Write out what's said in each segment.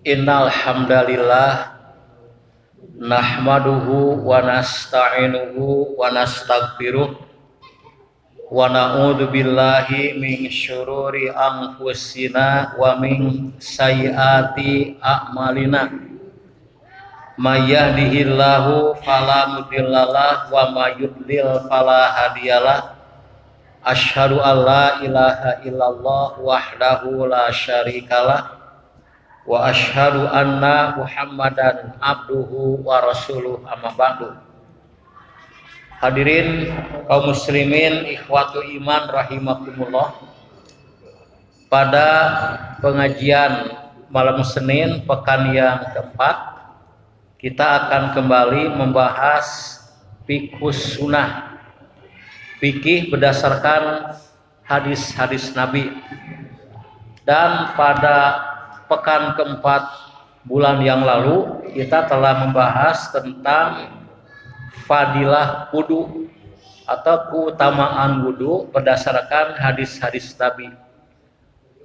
Innal hamdalillah nahmaduhu wa nasta'inuhu wa nastaghfiruh wa na'udzu billahi min syururi anfusina wa min sayyiati a'malina. May yahdihillahu fala mudhillalah wa may yudlil fala hadiyalah. Asyhadu an la ilaha illallah wahdahu la syarikalah wa asyhadu anna Muhammadan abduhu wa rasuluh, amma ba'du. Hadirin kaum muslimin ikhwatu iman rahimakumullah. Pada pengajian malam Senin pekan yang keempat, kita akan kembali membahas fiqhus sunnah, fikih berdasarkan hadis-hadis Nabi. Dan pada pekan keempat bulan yang lalu kita telah membahas tentang fadilah wudu atau keutamaan wudu berdasarkan hadis-hadis Nabi.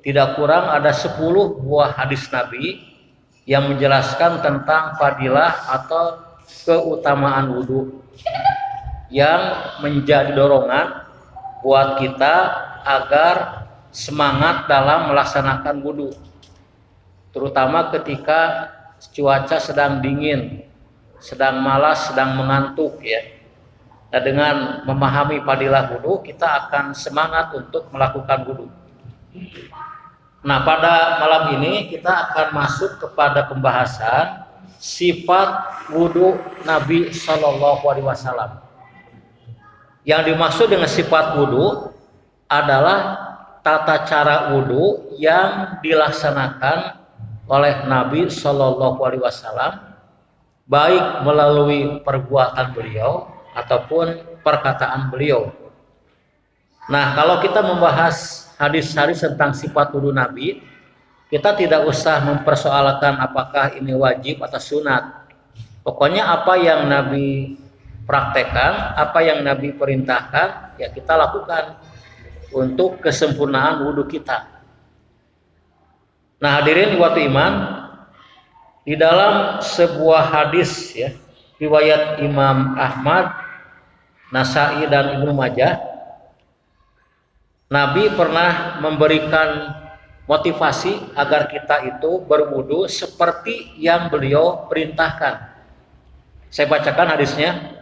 Tidak kurang ada 10 buah hadis Nabi yang menjelaskan tentang fadilah atau keutamaan wudu, yang menjadi dorongan buat kita agar semangat dalam melaksanakan wudu, terutama ketika cuaca sedang dingin, sedang malas, sedang mengantuk ya. Nah, dengan memahami fadilah wudu, kita akan semangat untuk melakukan wudu. Nah, pada malam ini kita akan masuk kepada pembahasan sifat wudu Nabi Shallallahu Alaihi Wasallam. Yang dimaksud dengan sifat wudu adalah tata cara wudu yang dilaksanakan oleh Nabi Shallallahu Alaihi Wasallam, baik melalui perbuatan beliau ataupun perkataan beliau. Nah, kalau kita membahas hadis-hadis tentang sifat wudu Nabi, kita tidak usah mempersoalkan apakah ini wajib atau sunat. Pokoknya apa yang Nabi praktekkan, apa yang Nabi perintahkan, ya kita lakukan untuk kesempurnaan wudu kita. Nah, hadirin waktu iman, di dalam sebuah hadis ya, riwayat Imam Ahmad, Nasai dan Ibnu Majah, Nabi pernah memberikan motivasi agar kita itu berwudu seperti yang beliau perintahkan. Saya bacakan hadisnya.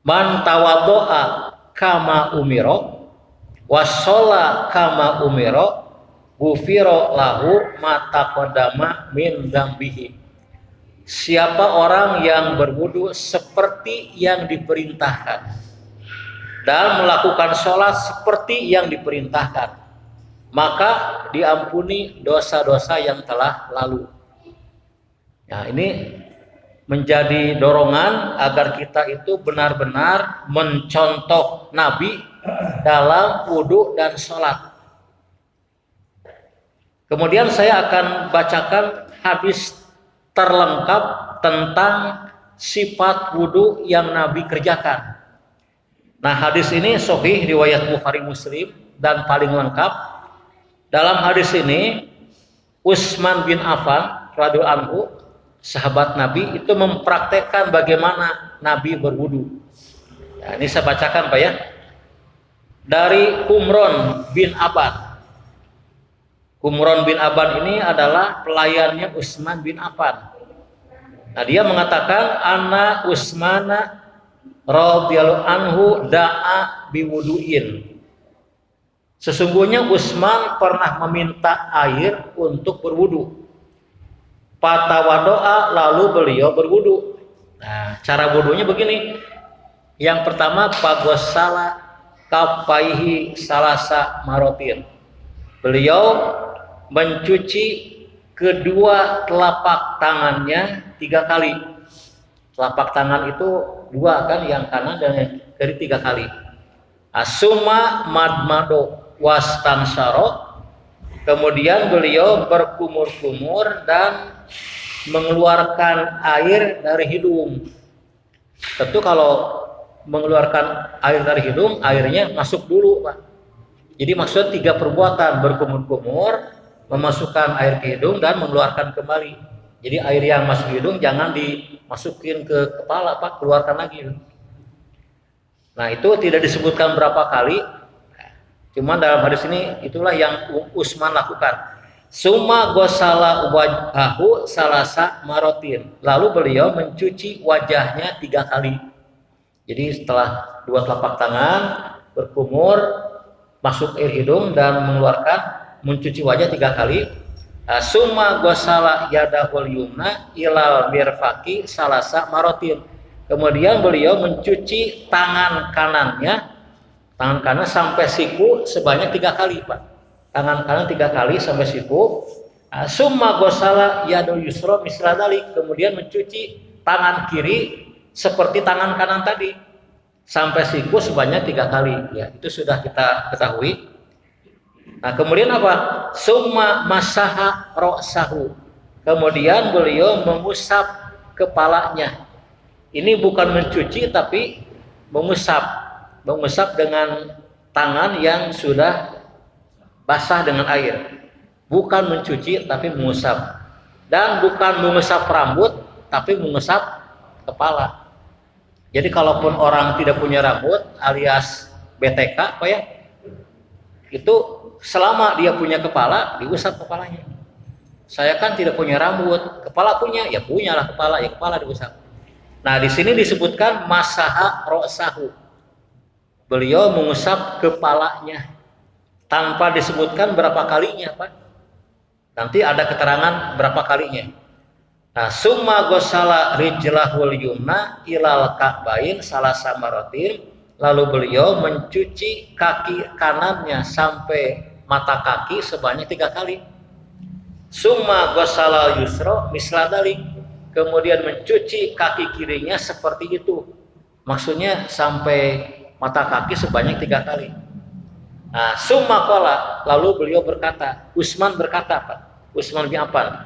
Man tawaddo'a kama umiro wasola kama umiro gufiro lahu mataqaddama min dzambihi. Siapa orang yang berwudu seperti yang diperintahkan dan melakukan sholat seperti yang diperintahkan, maka diampuni dosa-dosa yang telah lalu. Nah, ini menjadi dorongan agar kita itu benar-benar mencontoh Nabi dalam wudu dan sholat. Kemudian saya akan bacakan hadis terlengkap tentang sifat wudu yang Nabi kerjakan. Nah, hadis ini sahih riwayat Bukhari Muslim dan paling lengkap. Dalam hadis ini Utsman bin Affan radhiyallahu anhu, sahabat Nabi, itu mempraktekkan bagaimana Nabi berwudu. Nah, ini saya bacakan Pak ya. Dari Umron bin Aban. Umron bin Aban ini adalah pelayannya Utsman bin Affan. Nah, dia mengatakan anna Utsmana radhiyallahu anhu da'a biwudu'in. Sesungguhnya Utsman pernah meminta air untuk berwudu. Fatawadoa, lalu beliau berwudu. Nah, cara wudunya begini. Yang pertama, pagosala kafaihi salasa marotin. Beliau mencuci kedua telapak tangannya 3 kali. Telapak tangan itu 2 kan, yang kanan dan yang kiri 3 kali. Asuma madmado wastansaro. Kemudian beliau berkumur-kumur dan mengeluarkan air dari hidung. Tentu kalau mengeluarkan air dari hidung, airnya masuk dulu Pak. Jadi maksud 3 perbuatan, berkumur-kumur, memasukkan air ke hidung dan mengeluarkan kembali. Jadi air yang masuk ke hidung jangan dimasukin ke kepala, Pak, keluarkan lagi. Nah, itu tidak disebutkan berapa kali. Cuma dalam hadis ini itulah yang Utsman lakukan. Summa gosala wajhahu salasa marotin. Lalu beliau mencuci wajahnya 3 kali. Jadi setelah 2 telapak tangan berkumur, masuk air hidung dan mencuci wajah 3 kali. Summa gosala yadahul yumna ilal mirfaqi salasa marotin. Kemudian beliau mencuci tangan kanannya, tangan kanan sampai siku sebanyak 3 kali, Pak. Tangan kanan 3 kali sampai siku. Summa gosala yadul yusra misla dalik. Kemudian mencuci tangan kiri seperti tangan kanan tadi sampai siku sebanyak 3 kali. Ya, itu sudah kita ketahui. Nah, kemudian apa? Summa masaha ra'sahu. Kemudian beliau mengusap kepalanya. Ini bukan mencuci tapi mengusap dengan tangan yang sudah basah dengan air. Bukan mencuci tapi mengusap. Dan bukan mengusap rambut tapi mengusap kepala. Jadi kalaupun orang tidak punya rambut alias BTK apa ya? Itu selama dia punya kepala, diusap kepalanya. Saya kan tidak punya rambut, kepala punya, ya punyalah kepala, ya kepala diusap. Nah, di sini disebutkan masaha ra'sahu. Beliau mengusap kepalanya tanpa disebutkan berapa kalinya, Pak. Nanti ada keterangan berapa kalinya. Nah, summa gosala rijlahul yumna ilal ka'bain salasa maratin. Lalu beliau mencuci kaki kanannya sampai mata kaki sebanyak 3 kali. Summa gosala yusra misla dalik. Kemudian mencuci kaki kirinya seperti itu. Maksudnya sampai mata kaki sebanyak 3 kali. Nah, summa qala, lalu beliau berkata, Utsman berkata, Pak. Utsman bin Affan,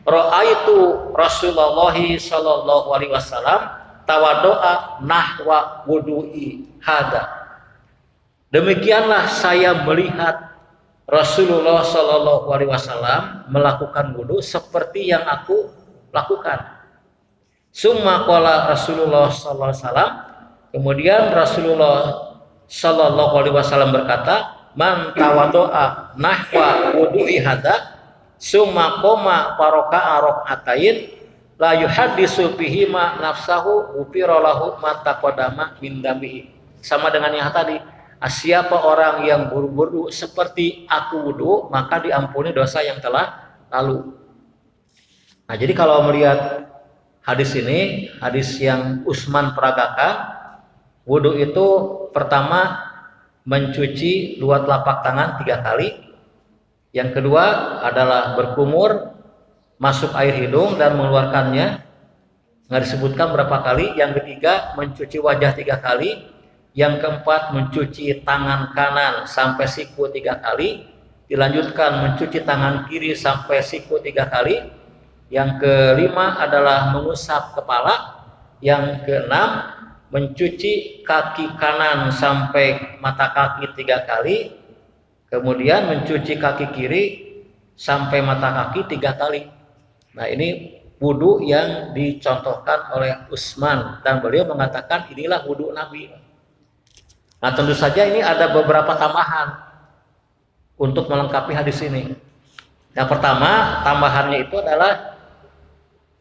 ra'aitu Rasulullah sallallahu alaihi wasallam tawaddoa nahwa wudu'i hada. Demikianlah saya melihat Rasulullah sallallahu alaihi wasallam melakukan wudu seperti yang aku lakukan. Summa qala Rasulullah sallallahu alaihi wasallam, kemudian Rasulullah sallallahu alaihi wasallam berkata, man tawaddoa nahwa wudu'i hada summa qoma faraka'a rak'atain la yuhaddisu bihima nafsahu ufira lahu ma taqaddama min damihi. Sama dengan yang tadi, siapa orang yang buru-buru seperti aku wudu, maka diampuni dosa yang telah lalu. Nah, jadi kalau melihat hadis ini, hadis yang Utsman peragakan, wudu itu pertama mencuci 2 telapak tangan 3 kali. Yang kedua adalah berkumur, masuk air hidung dan mengeluarkannya, nggak disebutkan berapa kali. Yang ketiga mencuci wajah 3 kali. Yang keempat mencuci tangan kanan sampai siku 3 kali. Dilanjutkan mencuci tangan kiri sampai siku 3 kali. Yang kelima adalah mengusap kepala. Yang keenam mencuci kaki kanan sampai mata kaki 3 kali. Kemudian mencuci kaki kiri sampai mata kaki 3 kali. Nah, ini wudu yang dicontohkan oleh Utsman dan beliau mengatakan inilah wudu Nabi. Nah, tentu saja ini ada beberapa tambahan untuk melengkapi hadis ini. Yang pertama, tambahannya itu adalah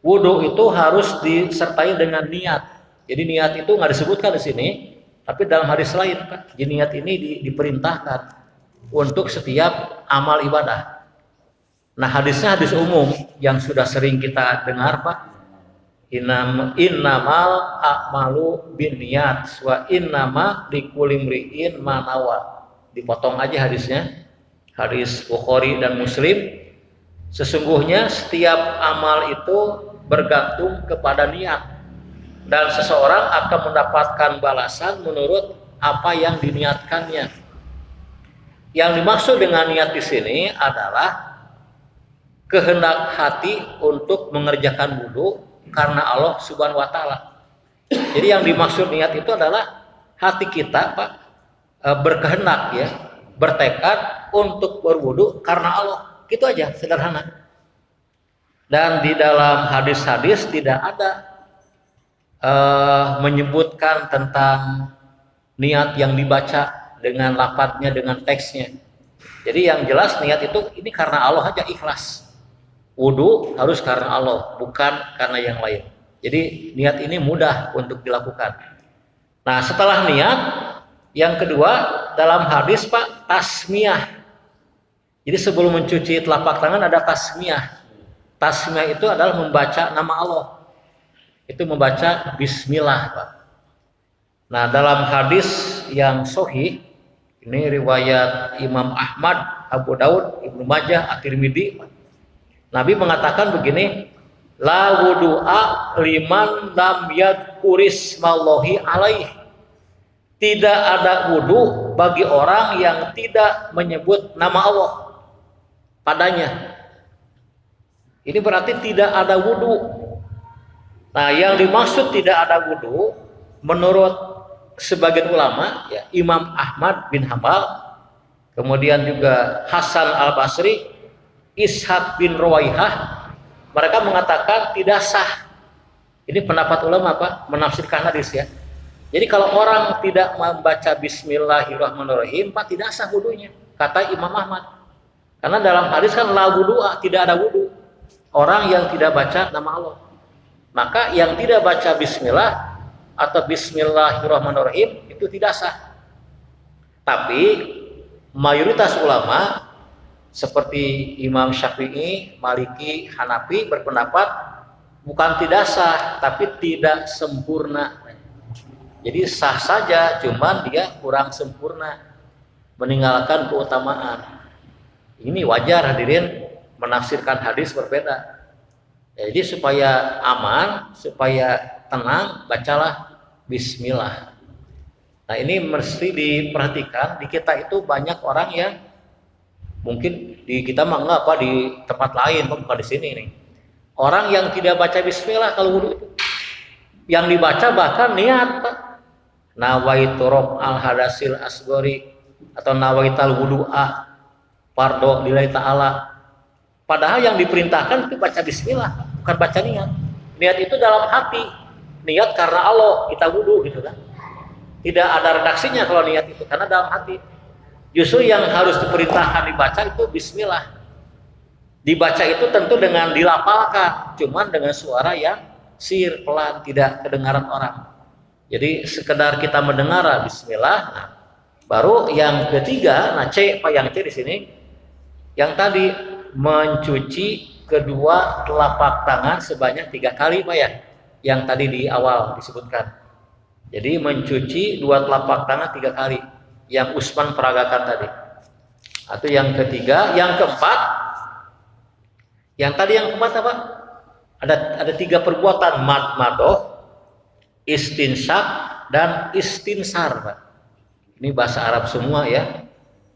wudu itu harus disertai dengan niat. Jadi niat itu nggak disebutkan di sini, tapi dalam hadis lain, Pak. Jadi niat ini diperintahkan untuk setiap amal ibadah. Nah, hadisnya hadis umum yang sudah sering kita dengar, Pak. Innamal a'malu binniyat wa innama likulli imri'in ma nawa. Dipotong aja hadisnya. Hadis Bukhari dan Muslim. Sesungguhnya setiap amal itu bergantung kepada niat dan seseorang akan mendapatkan balasan menurut apa yang diniatkannya. Yang dimaksud dengan niat di sini adalah kehendak hati untuk mengerjakan wudu karena Allah Subhanahu wa taala. Jadi yang dimaksud niat itu adalah hati kita, Pak, berkehendak ya, bertekad untuk berwudu karena Allah. Itu aja, sederhana. Dan di dalam hadis-hadis tidak ada menyebutkan tentang niat yang dibaca dengan lafadznya, dengan teksnya. Jadi yang jelas niat itu ini karena Allah aja, ikhlas. Wudu harus karena Allah, bukan karena yang lain. Jadi niat ini mudah untuk dilakukan. Nah, setelah niat, yang kedua dalam hadis Pak, tasmiyah. Jadi sebelum mencuci telapak tangan ada tasmiyah. Tasmiyah itu adalah membaca nama Allah. Itu membaca bismillah, Pak. Nah, dalam hadis yang sahih, ini riwayat Imam Ahmad, Abu Daud, Ibnu Majah, At-Tirmidzi, Nabi mengatakan begini, la wudu'a liman lam yadhkurismallahi alaih. Tidak ada wudu bagi orang yang tidak menyebut nama Allah padanya. Ini berarti tidak ada wudu. Nah, yang dimaksud tidak ada wudu menurut sebagian ulama, ya, Imam Ahmad bin Hambal, kemudian juga Hasan Al-Basri, Ishaq bin Ruwaihah, mereka mengatakan tidak sah. Ini pendapat ulama Pak, menafsirkan hadis ya. Jadi kalau orang tidak membaca bismillahirrahmanirrahim, Pak, tidak sah wudunya, kata Imam Ahmad. Karena dalam hadis kan la wudu'a, tidak ada wudu orang yang tidak baca nama Allah. Maka yang tidak baca bismillah atau bismillahirrahmanirrahim itu tidak sah. Tapi mayoritas ulama seperti Imam Syafi'i, Maliki, Hanafi berpendapat bukan tidak sah, tapi tidak sempurna. Jadi sah saja, cuman dia kurang sempurna, meninggalkan keutamaan. Ini wajar hadirin, menafsirkan hadis berbeda. Jadi supaya aman, supaya tenang, bacalah bismillah. Nah, ini mesti diperhatikan. Di kita itu banyak orang yang mungkin di kita mah enggak Pak, di tempat lain, bukan di sini nih. Orang yang tidak baca bismillah kalau wudu itu, yang dibaca bahkan niat Pak. Nawaitu rob al hadasil asgori atau nawaital wudu'a fardo lillahi ta'ala. Padahal yang diperintahkan itu baca bismillah, bukan baca niat. Niat itu dalam hati, niat karena Allah kita wudu gitu kan. Tidak ada redaksinya kalau niat itu, karena dalam hati. Justru yang harus diperintahkan dibaca itu bismillah. Dibaca itu tentu dengan dilafalkan, cuman dengan suara yang sir, pelan, tidak kedengaran orang. Jadi sekedar kita mendengar bismillah. Nah, baru yang ketiga, nah C, Pak, yang C di sini, yang tadi mencuci kedua telapak tangan sebanyak 3 kali Pak ya, yang tadi di awal disebutkan. Jadi mencuci dua telapak tangan 3 kali, yang Usman peragakan tadi. Atau yang ketiga, yang keempat, yang tadi yang keempat apa? Ada 3 perbuatan, madmadoh, istinsyak, dan istinsar Pak. Ini bahasa Arab semua ya.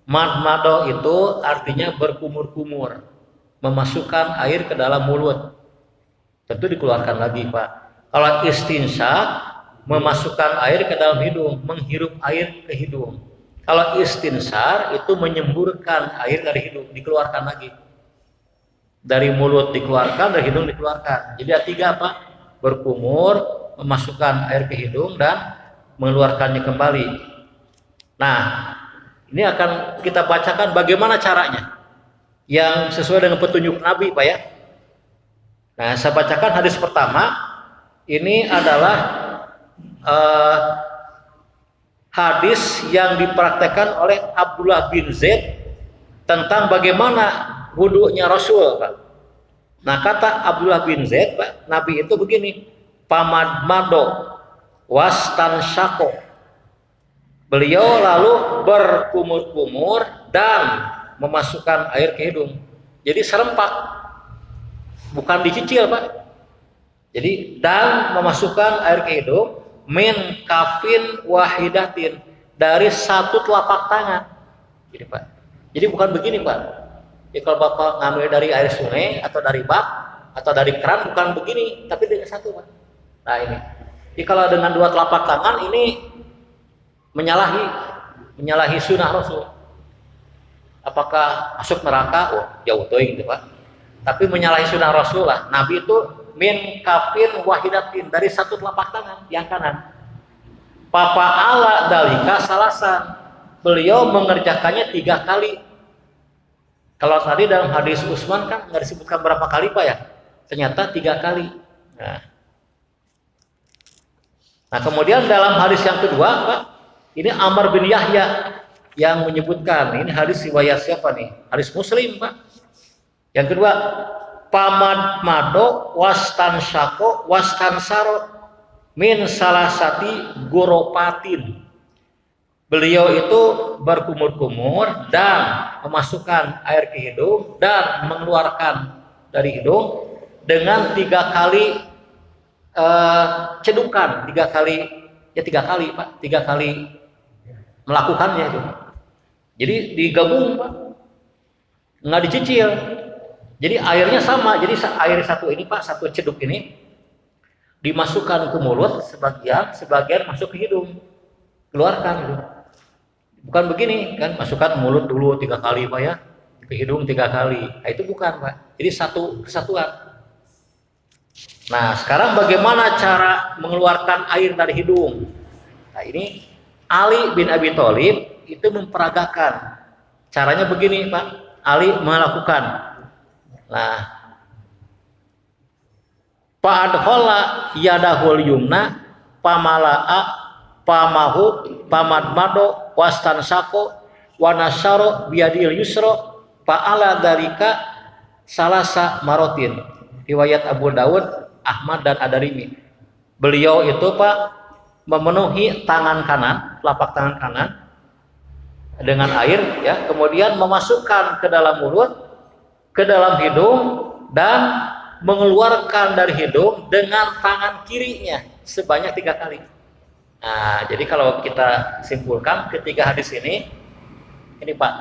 Madmadoh itu artinya berkumur-kumur, memasukkan air ke dalam mulut, tentu dikeluarkan lagi Pak. Kalau istinsyak, memasukkan air ke dalam hidung, menghirup air ke hidung. Kalau istinsar itu menyemburkan air dari hidung, dikeluarkan lagi. Dari mulut dikeluarkan, dari hidung dikeluarkan. Jadi ada 3 Pak, berkumur, memasukkan air ke hidung, dan mengeluarkannya kembali. Nah, ini akan kita bacakan bagaimana caranya yang sesuai dengan petunjuk Nabi Pak ya. Nah, saya bacakan hadis pertama. Ini adalah hadis yang dipraktekkan oleh Abdullah bin Zaid tentang bagaimana wudunya Rasul Pak. Nah, kata Abdullah bin Zaid Pak, Nabi itu begini, pamadmado wastansyako. Beliau lalu berkumur-kumur dan memasukkan air ke hidung. Jadi serempak, bukan dicicil Pak. Jadi dan memasukkan air ke hidung min kafin wahidatin, dari 1 telapak tangan. Jadi Pak, jadi bukan begini Pak. Jadi kalau Bapak ngambil dari air sungai atau dari bak atau dari keran, bukan begini, tapi dengan 1 Pak. Nah ini. Jadi kalau dengan 2 telapak tangan ini menyalahi sunnah Rasul. apakah masuk neraka? Oh, jauh teuing gitu Pak. Tapi menyalahi sunnah Rasulullah. Nabi itu min kafin wahidatin, dari satu telapak tangan yang kanan. Papa ala dalika salasan, beliau mengerjakannya 3 kali. Kalau tadi dalam hadis Utsman kan nggak disebutkan berapa kali Pak ya, ternyata 3 kali. Nah kemudian dalam hadis yang kedua Pak, ini Amr bin Yahya yang menyebutkan, ini hadis riwayat siapa nih? Hadis Muslim Pak. Yang kedua, pamad mado wastan syako wastan saro min salasati goropatin. Beliau itu berkumur-kumur dan memasukkan air ke hidung dan mengeluarkan dari hidung dengan 3 kali cedukan, 3 kali Pak, 3 kali melakukannya itu. Jadi digabung Pak, nggak dicicil. Jadi airnya sama, jadi air satu ini Pak, satu ceduk ini dimasukkan ke mulut sebagian masuk ke hidung, keluarkan gitu. Bukan begini kan, masukkan ke mulut dulu 3 kali Pak ya, ke hidung 3 kali. Nah, itu bukan Pak, jadi satu kesatuan. Nah sekarang bagaimana cara mengeluarkan air dari hidung? Nah ini Ali bin Abi Thalib itu memperagakan. Caranya begini Pak, Ali melakukan. Nah, Fa'adhola yadahul yumna pamala'a pamahu pamadmado wastan sako wanasyaro biadil yusro fa'ala dalika salasa marotin. Riwayat Abu Dawud, Ahmad dan Ad-Darimi. Beliau itu Pak memenuhi tangan kanan, telapak tangan kanan dengan air ya, kemudian memasukkan ke dalam mulut, ke dalam hidung, dan mengeluarkan dari hidung dengan tangan kirinya sebanyak 3 kali. Nah, jadi kalau kita simpulkan ketiga hadis ini Pak,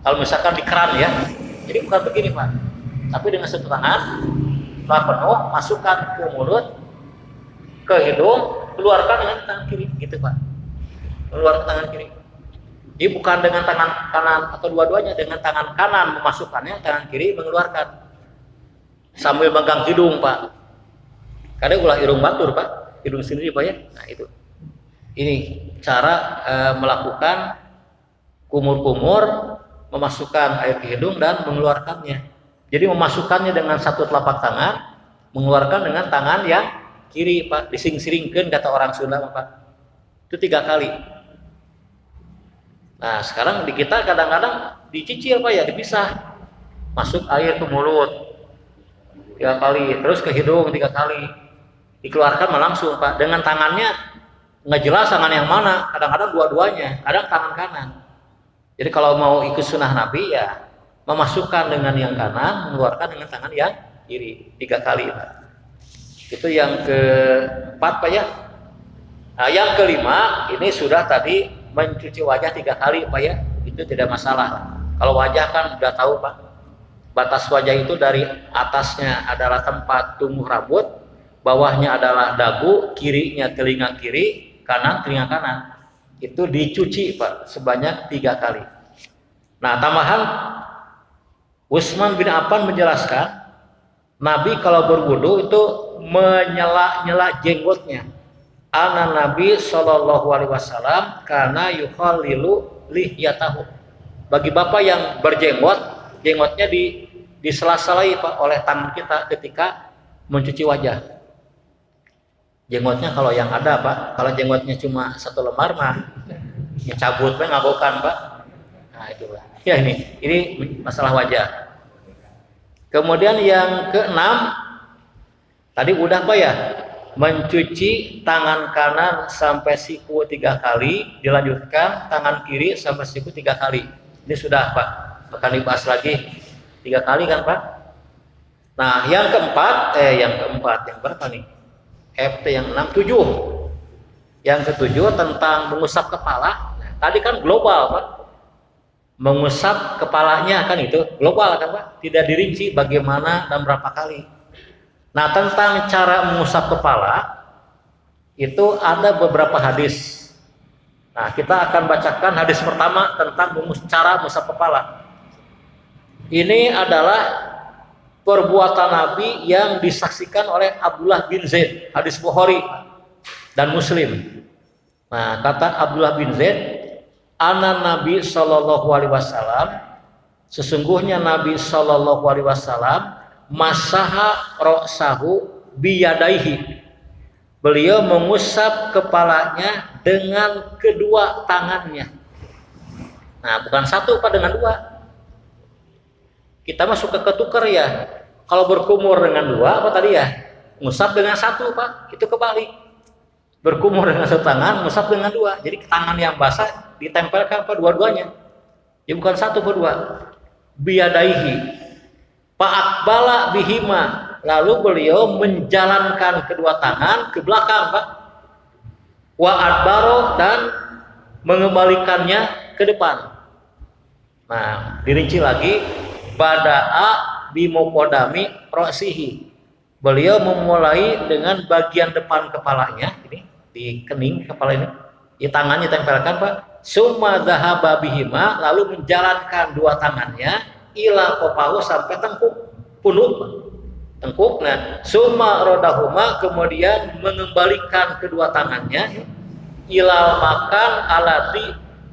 kalau misalkan di keran ya, jadi bukan begini Pak, tapi dengan satu tangan setelah penuh masukkan ke mulut, ke hidung, keluarkan dengan tangan kiri, gitu Pak. Keluarkan tangan kiri. Jadi bukan dengan tangan kanan atau dua-duanya, dengan tangan kanan memasukkannya, tangan kiri mengeluarkan. Sambil megang hidung Pak. Kadang ulah hidung batur Pak, hidung sendiri Pak ya. Nah itu. Ini cara melakukan kumur-kumur, memasukkan air ke hidung dan mengeluarkannya. Jadi memasukkannya dengan satu telapak tangan, mengeluarkan dengan tangan yang kiri Pak, dising-siringkeun kata orang Sunda Pak. Itu 3 kali. Nah sekarang di kita kadang-kadang dicicil Pak ya, dipisah. Masuk air ke mulut 3 kali, terus ke hidung 3 kali, dikeluarkan langsung Pak. Dengan tangannya nggak jelas tangan yang mana, kadang-kadang dua-duanya, kadang tangan kanan. Jadi kalau mau ikut sunnah Nabi ya memasukkan dengan yang kanan, mengeluarkan dengan tangan yang kiri 3 kali Pak. Itu yang keempat Pak ya. Nah yang kelima ini sudah tadi mencuci wajah 3 kali Pak ya, itu tidak masalah. Kalau wajah kan sudah tahu Pak, batas wajah itu dari atasnya adalah tempat tumbuh rambut, bawahnya adalah dagu, kirinya telinga kiri, kanan telinga kanan. Itu dicuci Pak sebanyak 3 kali. Nah tambahan Utsman bin Affan menjelaskan, Nabi kalau berwudu itu menyela-nyela jenggotnya. Ana Nabi Shallallahu Alaihi Wasallam karena yukhalilu lihyatahu. Bagi bapak yang berjenggot, jenggotnya disela-selai Pak oleh tangan kita ketika mencuci wajah. Jenggotnya kalau yang ada Pak, kalau jenggotnya cuma 1 lembar mah, ya cabut Pak, ngabokan Pak. Nah itu Pak. Ya ini masalah wajah. Kemudian yang keenam, tadi udah Pak ya, mencuci tangan kanan sampai siku 3 kali, dilanjutkan tangan kiri sampai siku 3 kali. Ini sudah Pak, akan dibahas lagi 3 kali kan Pak. Nah yang keempat, yang berapa nih? FT yang 6, 7. Yang ke-7 tentang mengusap kepala. Nah, tadi kan global Pak, mengusap kepalanya kan itu global kan Pak, tidak dirinci bagaimana dan berapa kali. Nah tentang cara mengusap kepala itu ada beberapa hadis. Nah kita akan bacakan hadis pertama tentang cara mengusap kepala. Ini adalah perbuatan Nabi yang disaksikan oleh Abdullah bin Zaid, hadis Bukhari dan Muslim. Nah, kata Abdullah bin Zaid, ana Nabi sallallahu alaihi wasallam, sesungguhnya Nabi sallallahu alaihi wasallam masaha ra'sahu biyadaihi. Beliau mengusap kepalanya dengan kedua tangannya. Nah, bukan satu Pak, dengan dua. Kita mah suka ketukar ya. Kalau berkumur dengan dua, apa tadi ya? Ngusap dengan satu Pak, itu kebalik. Berkumur dengan satu tangan, ngusap dengan dua. Jadi tangan yang basah ditempelkan Pak dua-duanya. Ya bukan satu, berdua. Biyadaihi. Fa'aqbala bihima, lalu beliau menjalankan kedua tangan ke belakang Pak. Wa adbaro, dan mengembalikannya ke depan. Nah, dirinci lagi, bada'a bimopodami ra'sihi. Beliau memulai dengan bagian depan kepalanya, ini di kening kepala ini, di tangannya tempelkan Pak. Summa dhahaba bihima, lalu menjalankan dua tangannya ila kopahu, sampai tengkuk punuk tengkuk. Nah, summa rodahuma, kemudian mengembalikan kedua tangannya ilal makan alati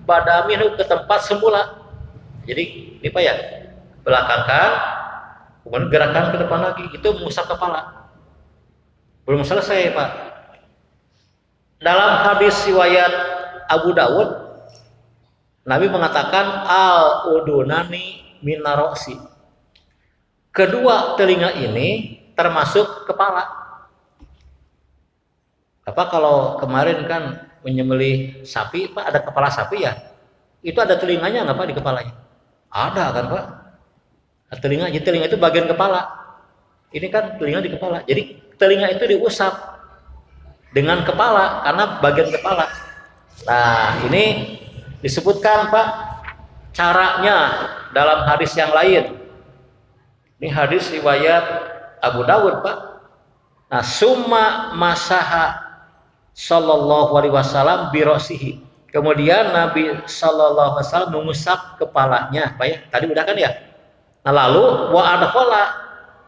badaminu, ke tempat semula. Jadi ini Pak ya, belakangkan kemudian gerakan ke depan lagi, itu mengusap kepala. Belum selesai Pak. Dalam hadis riwayat Abu Dawud, Nabi mengatakan al udunani minaroksi, kedua telinga ini termasuk kepala. Apa kalau kemarin kan menyembelih sapi Pak, ada kepala sapi ya, itu ada telinganya nggak Pak di kepalanya? Ada kan Pak, telinga. Jadi telinga itu bagian kepala, ini kan telinga di kepala. Jadi telinga itu diusap dengan kepala karena bagian kepala. Nah, ini disebutkan Pak caranya dalam hadis yang lain. Ini hadis riwayat Abu Dawud Pak. Nah, summa masaha sallallahu alaihi wasallam birosihi. Kemudian Nabi sallallahu alaihi wasallam mengusap kepalanya Pak ya. Tadi udah kan ya. Nah, lalu wa adkhala,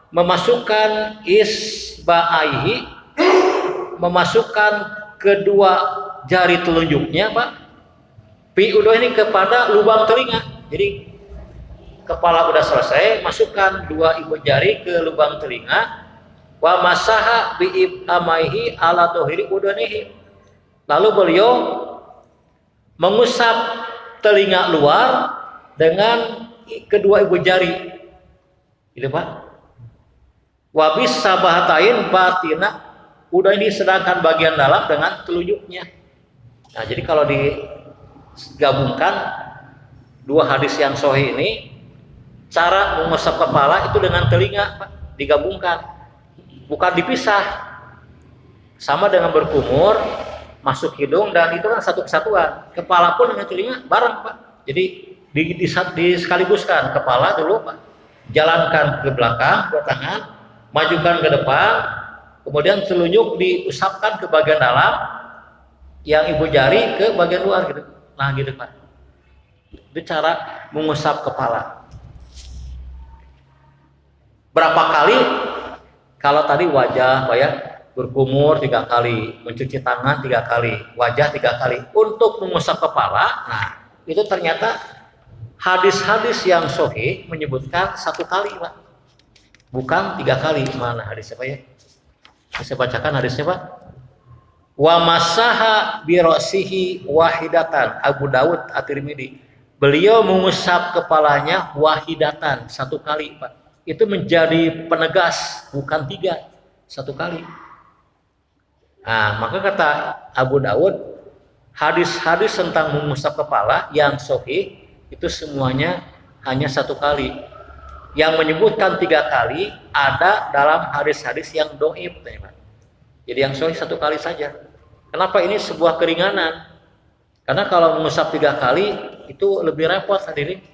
memasukkan isba'aihi, memasukkan kedua jari telunjuknya Pak, pi udah ini kepada lubang telinga. Jadi kepala udah selesai, masukkan dua ibu jari ke lubang telinga. Wa masaha bi ibamaihi ala tohiri udanihi, lalu beliau mengusap telinga luar dengan kedua ibu jari. Gitu Pak. Wa bis sabahatain batina, udah ini sedangkan bagian dalam dengan telunjuknya. Nah, jadi kalau digabungkan dua hadis yang sahih ini, cara mengusap kepala itu dengan telinga Pak, digabungkan, bukan dipisah. Sama dengan berkumur, masuk hidung, dan itu kan satu kesatuan. Kepala pun dengan telinga bareng Pak. Jadi disekaligus,kan kepala dulu Pak, jalankan ke belakang dua tangan, majukan ke depan, kemudian telunjuk diusapkan ke bagian dalam, yang ibu jari ke bagian luar gitu. Nah gitu Pak, itu cara mengusap kepala. Berapa kali? Kalau tadi wajah Pak ya, berkumur 3 kali, mencuci tangan 3 kali, wajah 3 kali. Untuk mengusap kepala, nah itu ternyata hadis-hadis yang sahih menyebutkan 1 kali Pak, bukan 3 kali. Mana hadisnya Pak ya? Saya bacakan hadisnya Pak. Wa masaha bi ra'sihi wahidatan, Abu Dawud At-Tirmidzi. Beliau mengusap kepalanya wahidatan, 1 kali Pak. Itu menjadi penegas, bukan 3, 1 kali. Nah, maka kata Abu Dawud, hadis-hadis tentang mengusap kepala yang sahih itu semuanya hanya 1 kali. Yang menyebutkan 3 kali ada dalam hadis-hadis yang dhaif. Jadi yang sahih 1 kali saja. Kenapa ini sebuah keringanan? Karena kalau mengusap 3 kali itu lebih repot hadirin.